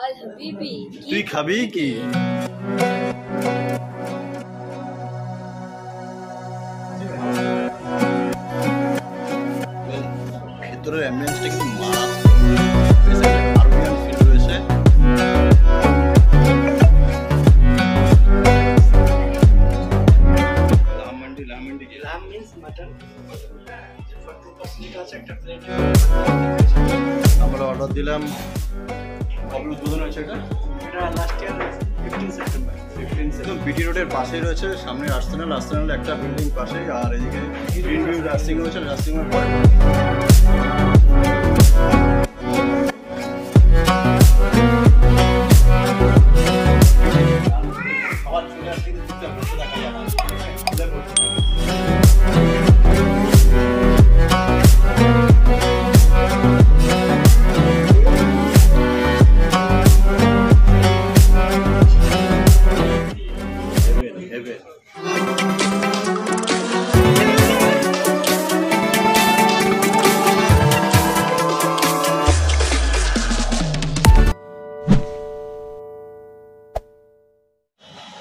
আল হাবিবি তুই খাবি কি? ভেতরের অ্যাম্বিয়েন্সটা কিন্তু মারাত্মক, আরবিয়ান ফিল রয়েছে। আমরা অর্ডার দিলাম কবে উদ্বোধন হয়েছে এটা? Last year 15 September. একদম বিটি রোডের পাশেই রয়েছে, সামনে আর্সেনাল একটা বিল্ডিং পাশেই, আর এদিকে গ্রিন ভিউ রাস্টিং রয়েছে, রাস্টিংয়ের পরে আবার চলে আসছি দেখা যায় না।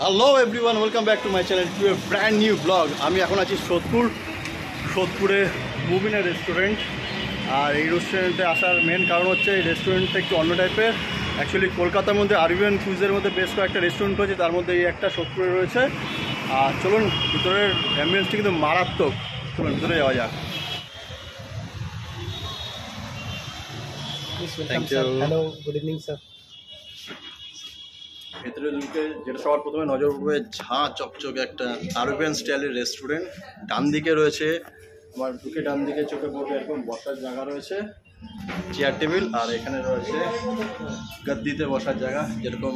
Hello everyone, welcome back to my channel to A brand new blog. আমি এখন আছি সোদপুরে মুবিনা রেস্টুরেন্ট। আর এই রেস্টুরেন্টে আসার মেন কারণ হচ্ছে এই রেস্টুরেন্টটা একটু অন্য টাইপের। অ্যাকচুয়ালি কলকাতার মধ্যে আরবিয়ান ফুজের মধ্যে বেশ কয়েকটা রেস্টুরেন্ট রয়েছে, তার মধ্যে এই একটা সোদপুরে রয়েছে। আর চলুন, ভিতরের অ্যাম্বিয়েন্সটা কিন্তু মারাত্মক। চলুন ভিতরে যাওয়া যাক। Thank you. Hello, good evening sir. ভেতরে ঢুকে যেটা সবার প্রথমে নজর পড়বে, ঝাঁ চকচকে একটা আরবিয়ান স্টাইলের রেস্টুরেন্ট। ডান দিকে রয়েছে, আমার ঢুকে ডান দিকে চোখে পড়বে এরকম বসার জায়গা রয়েছে, চেয়ার টেবিল, আর এখানে রয়েছে গাদ্দিতে বসার জায়গা, যেরকম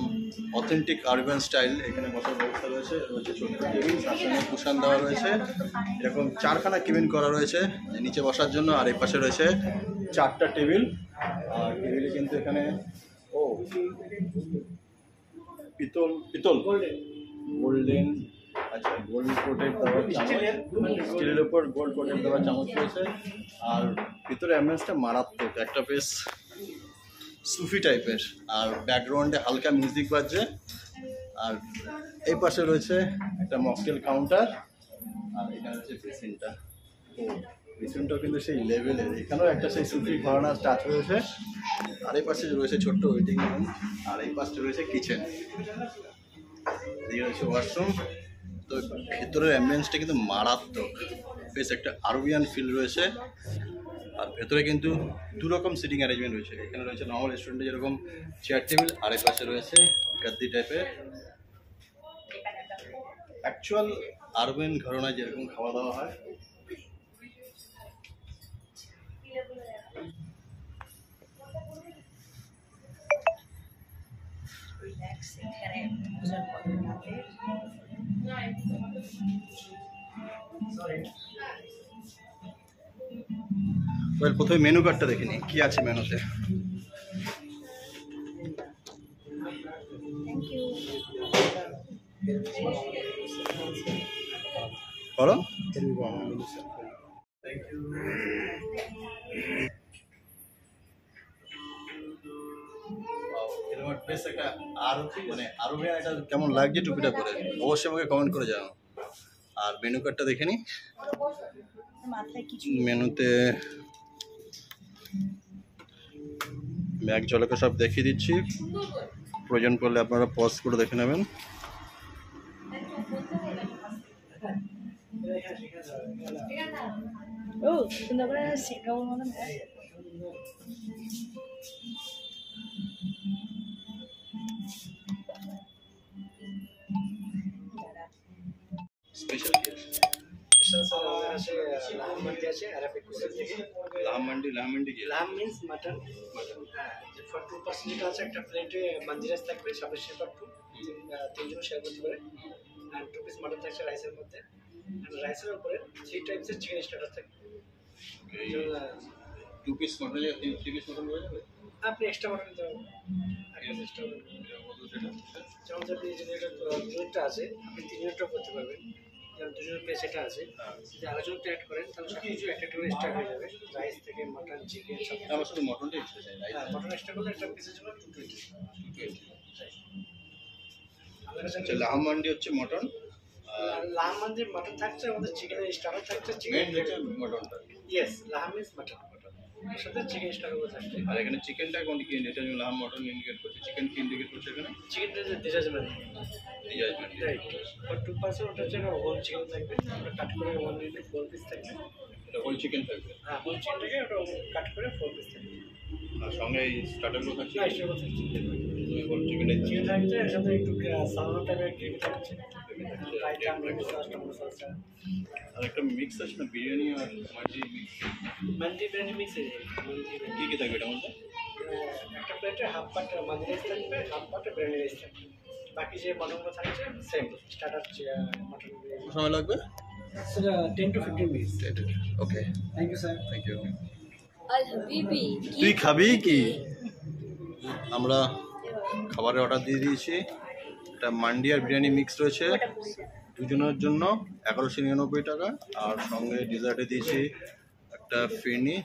অথেন্টিক আরবিয়ান স্টাইল। এখানে বসার ব্যবস্থা রয়েছে, ছোট্ট টেবিল, তার সঙ্গে কুশান দেওয়া রয়েছে, এরকম 4খানা কেবিন করা রয়েছে নিচে বসার জন্য। আর এই পাশে রয়েছে 4টা টেবিল। আর টেবিলে কিন্তু এখানে পিতল গোল্ডেন, আচ্ছা গোল্ড কোটেড দেওয়া চামচ, স্টিলের উপর গোল্ড কোটেড দেওয়া চামচ রয়েছে। আর ভিতরে অ্যাম্বিয়েন্সটা মারাত্মক, একটা বেশ সুফি টাইপের, আর ব্যাকগ্রাউন্ডে হালকা মিউজিক বাজছে। আর এই পাশে রয়েছে একটা মকটেল কাউন্টার, আর এখানে হচ্ছে বেসিনটাও কিন্তু সেই লেভেলের। এখানেও একটা সেই সুফি ঘরানার টাচ রয়েছে। আর এই পাশে রয়েছে ছোট্ট ওয়েটিং রুম, আর এই পাশে রয়েছে কিচেন, এই রয়েছে ওয়াশরুম। তো ভেতরের অ্যাম্বিয়েন্সটা কিন্তু মারাত্মক, বেশ একটা আরবিয়ান ফিল রয়েছে। আর ভেতরে কিন্তু দুরকম সিটিং অ্যারেঞ্জমেন্ট রয়েছে। এখানে রয়েছে নর্মাল রেস্টুরেন্টে যেরকম চেয়ার টেবিল, আর এই পাশে রয়েছে গাদ্দি টাইপের অ্যাকচুয়াল আরবিয়ান ঘরানায় যেরকম খাওয়া দাওয়া হয়। প্রথমে মেনু কার্ডটা দেখে নিই কি আছে মেনুতে। বলো। বেশ একটা মানে আরবিয়ান এটা কেমন লাগছে টুপিটা করে, অবশ্যই আমাকে কমেন্ট করে জানাও। আর মেনু কার্ডটা দেখে নিই। মেনুতে এক ঝলকে সব দেখিয়ে দিচ্ছি, প্রয়োজন পড়লে আপনারা পজ করে দেখে নেবেন। স্পেশাল লাহমান্ডি কি? লাম মিন্স মাটন। ফর 2% যেটা আছে, একটা প্লেটে মাঞ্জিরাস থাকবে, সাথে শেপার টু, তিনজন শেয়ার করতে পারে। আর 2 পিস মাটন থাকছে রাইসের মধ্যে, আর রাইসের উপরে 3 টাইপসের চিকেন স্টার্টার থাকবে। 2 পিস মটন, 3 পিস মটন হয়ে যাবে। আপনি এক্সট্রা মাটন দিতে পারবেন, যেমন যদি যেটা আছে, আপনি 3 লিটার করতে পারবেন। যেমন দুজনের পেজ এটা আছে, যদি আলোচনা অ্যাড করেন তাহলে সব কিছু একটা করে স্টার্ট হয়ে যাবে, রাইস থেকে মাটন চিকেন সব। আমার শুধু মটনটা এক্সট্রা চাই। হ্যাঁ, মটন এক্সট্রা করলে একটা পিসের জন্য 220। আচ্ছা, লাহাম মান্ডি হচ্ছে মটন, লাহাম মান্ডি মটন থাকছে, আমাদের চিকেনের স্টার্টার থাকছে মেইন চিকেন। হচ্ছে মটনটা। ইয়েস, লাহাম মিন্স মটন, এর সাথে চিকেন স্টার্টার থাকছে। আর এখানে চিকেনটা কোন কি, এটা আমি লাহাম মটন ইন্ডিকেট করছি, চিকেন কি ইন্ডিকেট করছে এখানে? চিকেনটা যে ডিজাজমেন্ট ডিজাজমেন্ট। রাইট, বাট 2% ওটা হচ্ছে হোল চিকেন থাকবে, আমরা কাট করে 1 মিনিট 4 পিস থাকবে। এটা হোল চিকেন থাকবে। হ্যাঁ, হোল চিকেনটাকে ওটা কাট করে 4 পিস থাকবে। আর সঙ্গে এই স্টার্টারগুলো থাকছে। না, সেটা থাকছে হোল চিকেনটাই চিকেন থাকছে, এর সাথে একটু সালাদ টাইপের গ্রেভি থাকছে, raita, tomato sauce, tomato sauce. আর একটা মিক্স আছে না, বিরিয়ানি আর মান্ডি মিক্স। মান্ডি বিরিয়ানি মিক্স হয়ে যাবে। কি কি থাকবে এটার মধ্যে? একটা প্লেটে হাফ পাট মান্ডি রাইস থাকবে, হাফ পাট বিরিয়ানি রাইস থাকবে, বাকি যে মটনগুলো থাকছে সেম স্টার্টার মটন বিরিয়ানি। সময় লাগবে সেটা 10 to 15 minutes. Okay, thank you sir. Thank you. আল হাবিবি তুই খাবি কি? আমরা খাবারের অর্ডার দিয়ে দিয়েছি, একটা মান্ডি আর বিরিয়ানি মিক্স রয়েছে দুজনের জন্য 1199 টাকা, আর সঙ্গে ডিজার্টে দিয়েছি একটা ফিরনি,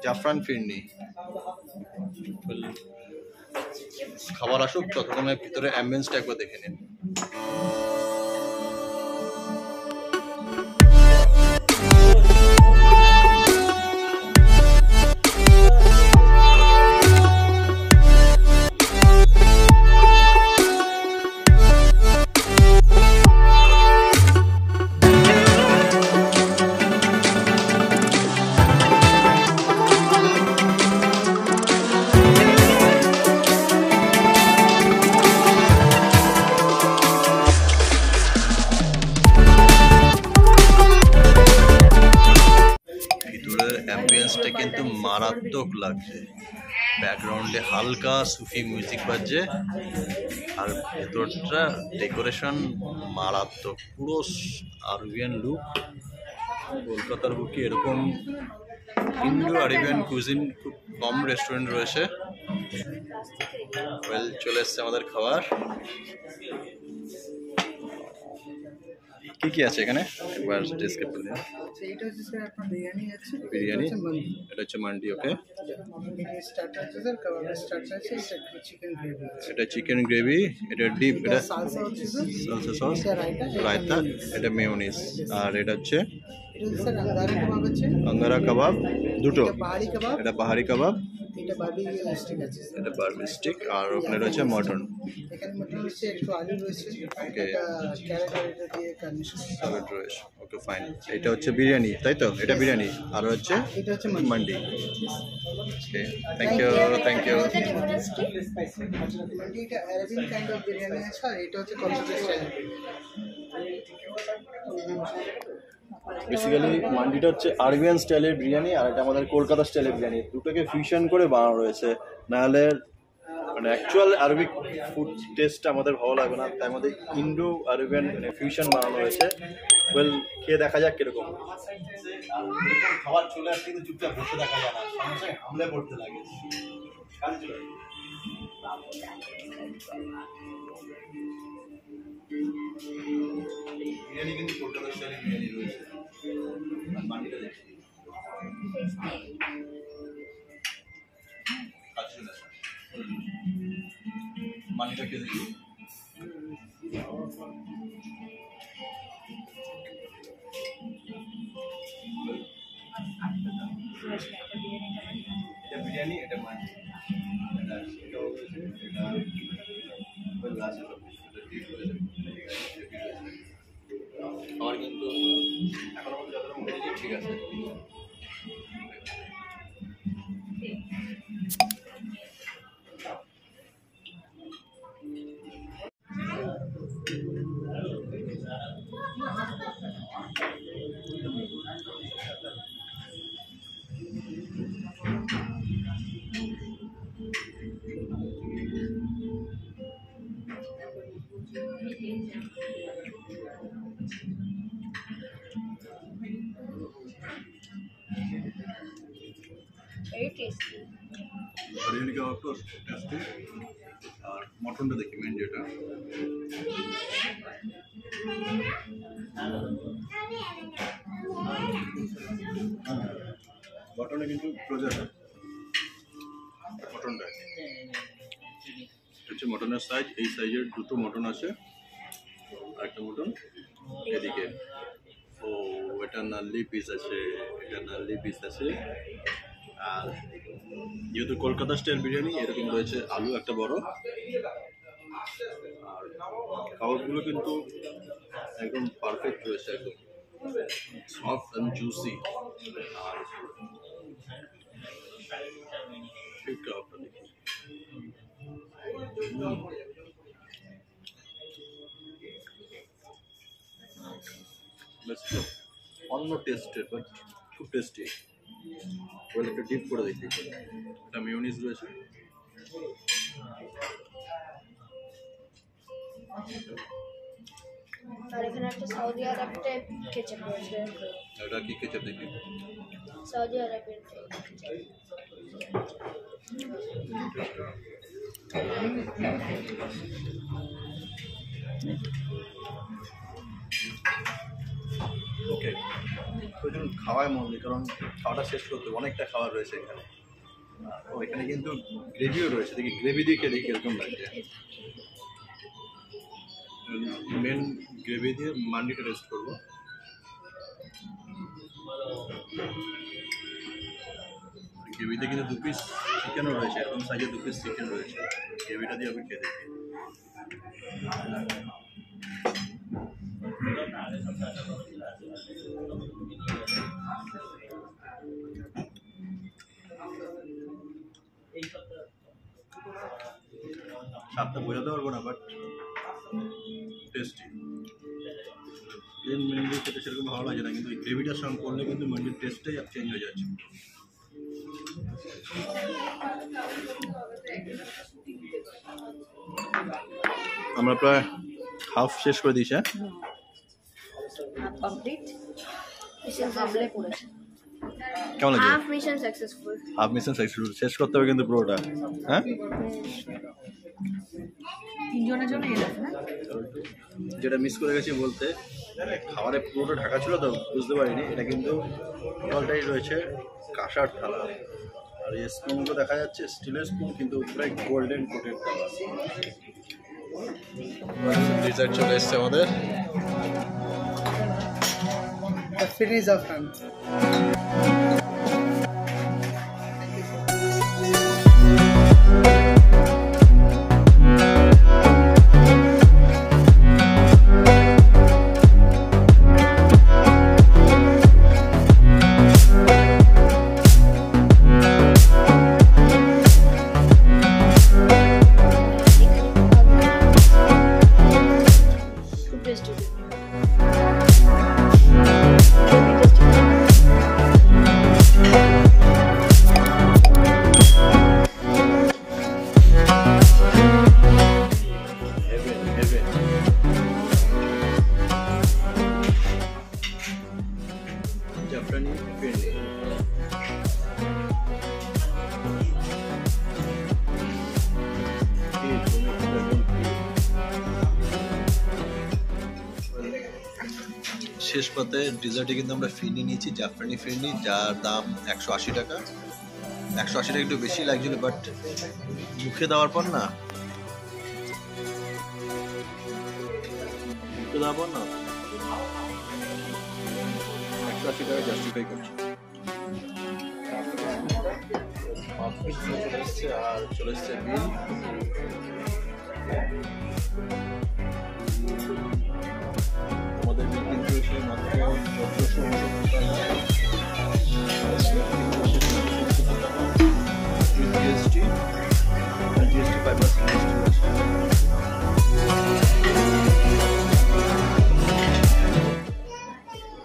জাফরান ফিরনি। খাবার আসুক, ততক্ষণের ভিতরে অ্যাম্বিয়েন্সটা একবার দেখে নিন। ভিতরের অ্যাম্বিয়েন্সটা কিন্তু মারাত্মক লাগছে, ব্যাকগ্রাউন্ডে হালকা সুফি মিউজিক বাজছে, আর ভেতরটা ডেকোরেশন মারাত্মক, পুরো আরবিয়ান লুক। কলকাতার বুকে এরকম ইন্ডো আরবিয়ান কুজিন খুব কম রেস্টুরেন্ট রয়েছে। ওয়েল, চলে এসছে আমাদের খাবার। কি কি আছে এখানে একবার ডেসক্রাইব করে দিন। এটা হচ্ছে স্যার আপনার বিরিয়ানি আছে, বিরিয়ানি, এটা হচ্ছে মান্ডি, এটা হচ্ছে মান্ডি। ওকে, স্টার্টার আছে স্যার, কাবাবের স্টার্টার আছে, এটা চিকেন গ্রেভি আছে, এটা চিকেন গ্রেভি, এটা ডিপ, এটা সালসা হচ্ছে স্যার, সালসা সস, এটা রায়তা, রায়তা, এটা মেয়োনিজ, আর এটা হচ্ছে এটা হচ্ছে স্যার আঙ্গারা কাবাব আছে, আঙ্গারা কাবাব দুটো, এটা পাহাড়ি কাবাব, এটা পাহাড়ি কাবাব, এটা বার্বি স্টিক আছে স্যার, এটা বার্বি স্টিক, আর ওখানে রয়েছে মটন। এখানে মটন রয়েছে, একটু আলু রয়েছে, Okay. এটা ক্যারেট আর এটা দিয়ে গার্নিশ করা। সালাড রয়েছে। ওকে, ফাইন। এটা হচ্ছে বিরিয়ানি, তাই তো? এটা বিরিয়ানি, আর হচ্ছে এটা হচ্ছে মান্ডি। Okay, thank you, thank you. মান্ডি এটা অ্যারাবিয়ান কাইন্ড অফ বিরিয়ানি আছে, আর এটা হচ্ছে কলকাতা স্টাইল। বেসিক্যালি মান্ডিটা হচ্ছে আরবিয়ান স্টাইলের বিরিয়ানি, আর এটা আমাদের কলকাতা স্টাইলের বিরিয়ানি, দুটোকে ফিউশন করে বানানো রয়েছে। নাহলে মানে অ্যাকচুয়াল আরবিক ফুড টেস্ট আমাদের ভালো লাগবে না, তাই আমাদের ইন্ডো আরবিয়ান মানে ফিউশন বানানো হয়েছে। ওয়েল, খেয়ে দেখা যাক কিরকম। খাবার চলে আসছে কিন্তু চুপচাপ বসে দেখা যায় না, সঙ্গে সঙ্গে হামলে পড়তে লাগে। বিরিয়ানি কিন্তু কলকাতা স্টাইলের বিরিয়ানি রয়েছে। আর মান্ডিটা দেখি মান্ডিটা খেয়ে দেখি। এটা বিরিয়ানি, এটা মান্ডি, এটা এটাও রয়েছে, এটা আছে সব কিছু, এটা ডিপ রয়েছে। আমার কিন্তু এখনো পর্যন্ত যতটা মুখে দিচ্ছি ঠিক আছে। very tasty. বিরিয়ানি কাবাবটা টেস্টি, আর মটনটা দেখি মেন যেটা মটনে কিন্তু প্রয়োজন হয় মটনটা হচ্ছে মটনের সাইজ, এই সাইজের দুটো মটন আছে, আরেকটা মটন এদিকে। ও এটা নাল্লি পিস আছে, এটা নাল্লি পিস আছে। আর যেহেতু কলকাতা স্টাইল বিরিয়ানি, এরকম রয়েছে আলু একটা বড়। আর কাবাবগুলো কিন্তু একদম পারফেক্ট রয়েছে, একদম সফট অ্যান্ড জুসি। আর ঠিক কাবাবটা দেখি, অন্য টেস্টের বাট খুব টেস্টি। ওটা একটু ডিপ করে দেখি, একটা মিউনিস রয়েছে। আর এখানে একটা সৌদি আরবের কেচাপ রয়েছে। এটা কি কেচাপ দেখি? সৌদি আরবের ওকে, ওই জন্য খাওয়ায় মন নেই, কারণ খাওয়াটা শেষ করতে অনেকটা খাবার রয়েছে এখানে। ও এখানে কিন্তু গ্রেভিও রয়েছে, দেখি গ্রেভি দিয়ে খেয়ে দেখি এরকম লাগছে। মেন গ্রেভি দিয়ে মান্ডিটা টেস্ট করবো। গ্রেভিতে কিন্তু 2 পিস চিকেনও রয়েছে, এরকম সাইজে 2 পিস চিকেন রয়েছে। গ্রেভিটা দিয়ে আমি খেয়ে দেখি। স্বাদটা বোঝাতে পারবো না, বাট টেস্টি। প্লেন মেনলি খেতে সেরকম ভালো লাগে না, কিন্তু এই গ্রেভিটার সঙ্গে করলে কিন্তু মেনলির টেস্টটাই চেঞ্জ হয়ে যাচ্ছে। আমরা প্রায় হাফ শেষ করে দিয়েছি। কমপ্লিট মিশন সামলে পড়েছে। কেমন লাগে? Half mission successful. Half mission successful. শেষ করতে হবে কিন্তু পুরোটা, হ্যাঁ? তিনজনের জন্য এলাম না। যেটা মিস করে গেছি বলতে, খাবারে পুরোটা ঢাকা ছিল তো বুঝতে পারিনি। এটা কিন্তু টোটালটাই রয়েছে কাঁসার থালা, আর এই স্পুনগুলো দেখা যাচ্ছে স্টিলের স্পুন, কিন্তু পুরো গোল্ডেন কোটেড থালা। ডিজার্ট চলে এসছে আমাদের। Finish of hand. খুব টেস্টি। জাফরানি ফিরনি, শেষ পাতে ডিজার্টে কিন্তু আমরা ফিরনি নিয়েছি, জাফরানি ফিরনি, যার দাম 180 টাকা। 180 টাকা একটু বেশি লাগছিল, বাট মুখে দেওয়ার পর না, মুখে দেওয়ার পর না 180 টাকা জাস্টিফাই করছি। চলে এসছে, আর চলে এসছে বিল। আমাদের বিল কিন্তু এসে মাত্র 1400 জিএসটি, জিএসটি 5%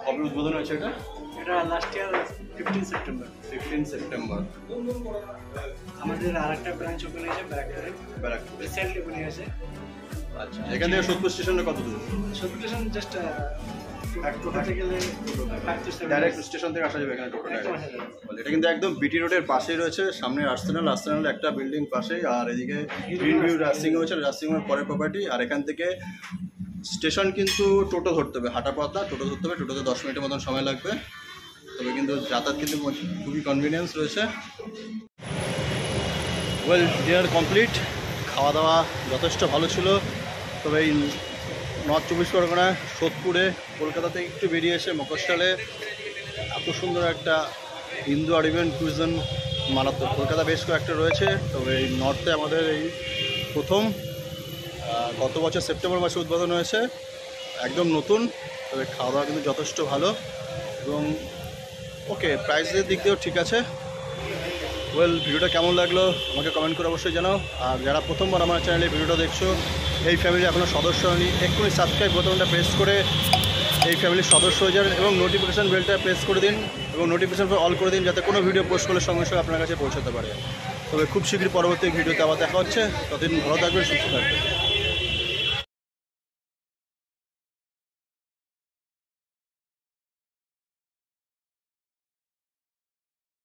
কবে উদ্বোধন হয়েছে এটা? এটা লাস্ট ইয়ার 15 সেপ্টেম্বর। 15 সেপ্টেম্বর। আমাদের আরেকটা ব্রাঞ্চ ওপেন হয়েছে ব্যারাকপুরে। ব্যারাকপুরে রিসেন্টলি ওপেন হয়েছে। আচ্ছা, এখান থেকে সোদপুর স্টেশনে কত দূর? সবস্টেশন জাস্ট টোটো হাঁটতে গেলে 5 to 7 ডাইরেক্ট স্টেশন থেকে আসা যাবে এখানে টোটো একদম ডাইরেক্ট। আসা যাবে। এটা কিন্তু একদম বিটি রোডের পাশেই রয়েছে, সামনে আর্সেনাল, আর্সেনাল একটা বিল্ডিং পাশেই, আর এদিকে গ্রিন ভিউ রাসিং রয়েছে, রাসিং এর পরে প্রপার্টি। আর এখান থেকে স্টেশন কিন্তু টোটো ধরতে হবে, হাঁটা পথ না, টোটো ধরতে হবে। টোটোতে 10 মিনিটের মতন সময় লাগবে, তবে কিন্তু যাতায়াত কিন্তু খুবই কনভিনিয়েন্স রয়েছে। ওয়েল, ডিনার কমপ্লিট, খাওয়া দাওয়া যথেষ্ট ভালো ছিল। তবে এই নর্থ 24 পরগনা সোদপুরে কলকাতা থেকে একটু বেরিয়ে এসে মফস্বলে এত সুন্দর একটা ইন্দো আরবিয়ান কুইজিন মারাত্মক। কলকাতা বেশ কয়েকটা রয়েছে, তবে এই নর্থে আমাদের এই প্রথম। গত বছর সেপ্টেম্বর মাসে উদ্বোধন হয়েছে, একদম নতুন। তবে খাওয়া দাওয়া কিন্তু যথেষ্ট ভালো এবং ওকে, প্রাইসের দিক দিয়েও ঠিক আছে। ওয়েল, ভিডিওটা কেমন লাগলো আমাকে কমেন্ট করে অবশ্যই জানাও। আর যারা প্রথমবার আমার চ্যানেলে ভিডিওটা দেখছো, এই ফ্যামিলি এখনও সদস্য হয়নি, এক্ষুনি সাবস্ক্রাইব বোতামটা প্রেস করে এই ফ্যামিলির সদস্য হয়ে যান এবং নোটিফিকেশান বেলটা প্রেস করে দিন এবং নোটিফিকেশান অল করে দিন, যাতে কোনো ভিডিও পোস্ট করলে সঙ্গে সঙ্গে আপনার কাছে পৌঁছাতে পারে। তবে খুব শীঘ্রই পরবর্তী ভিডিওতে আবার দেখা হচ্ছে। ততদিন ভালো থাকবেন, সুস্থ থাকবেন।